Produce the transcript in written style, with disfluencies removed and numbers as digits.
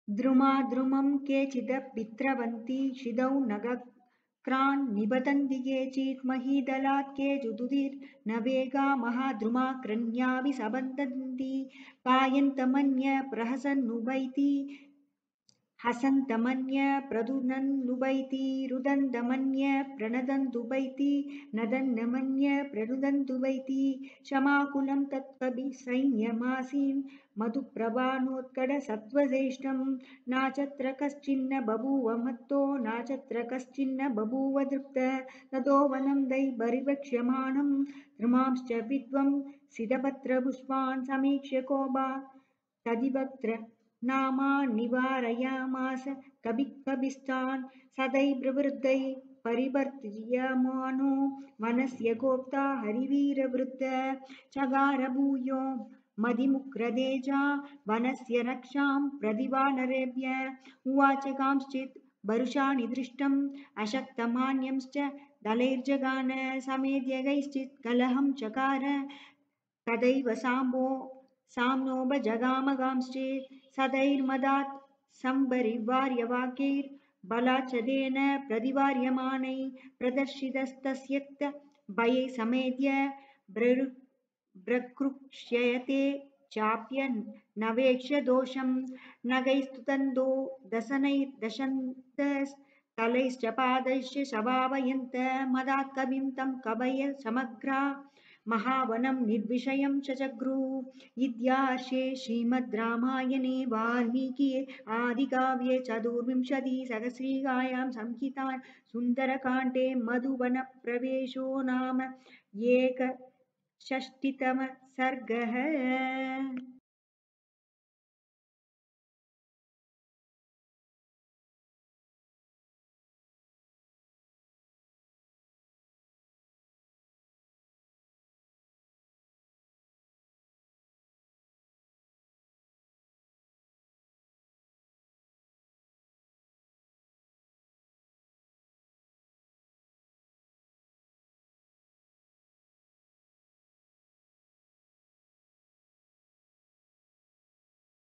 द्रुमाद्रुमं केचिदभिद्रवन्ति शिदौ नगक्रान् निबदन्ति केचित् महीदलात् केचिदुदिर्न वेगा महाद्रुमाक्रन्याभिसबन्दन्ति पायन्तमन्य प्रहसन्नुबैति हसन्तमन्य प्रदुनन्नुबैति रुदन्तमन्य प्रणदन्तुबैति नदन्नमन्य प्ररुदन्तुबैति क्षमाकुलं तत्कविसैन्यमासीन् मधुप्रभानोत्कटसत्त्वज्येष्ठं नाचत्र कश्चिन्न बभूव मत्तो नाचत्र कश्चिन्न बभूव दृप्त ततो वनं दैबरिवक्ष्यमाणं द्रुमांश्च विद्वं सितपत्रपुष्पान् समीक्ष्य कोपा तदिवक्त्र नामान्निवारयामास कविस्तान् सदैर्वृद्धैः परिवर्तयमानो वनस्य गोप्ता हरिवीरवृद्ध चकार भूयो मदिमुग्रतेजा वनस्य रक्षां प्रतिवानरेभ्य उवाच कांश्चित् भरुषाणि दृष्टम् अशक्तमान्यंश्च दलैर्जगान समेत्य कैश्चित् कलहं चकार तदैव साम्नोपजगामगांश्चेत् सदैर्मदात् संपरिवार्यवाक्यैर्बलाच्चदेन प्रतिवार्यमाणैः प्रदर्शितस्तस्यक्त भये समेत्य प्रकृक्ष्यते चाप्यनवेक्ष्य दोषं नगैस्तुतन्दो दशनैर्दशन्तस्तलैश्च पादैश्च शभावयन्त मदात् कविं तं कवय समग्रा महावनं निर्विषयं चचग्रु इत्यार्षे श्रीमद् रामायणे वाल्मीकिये आदिकाव्ये चतुर्विंशतिसहस्रीकायां संहितायां सुन्दरकाण्डे मधुवनप्रवेशो नाम एकषष्टितमः सर्गः।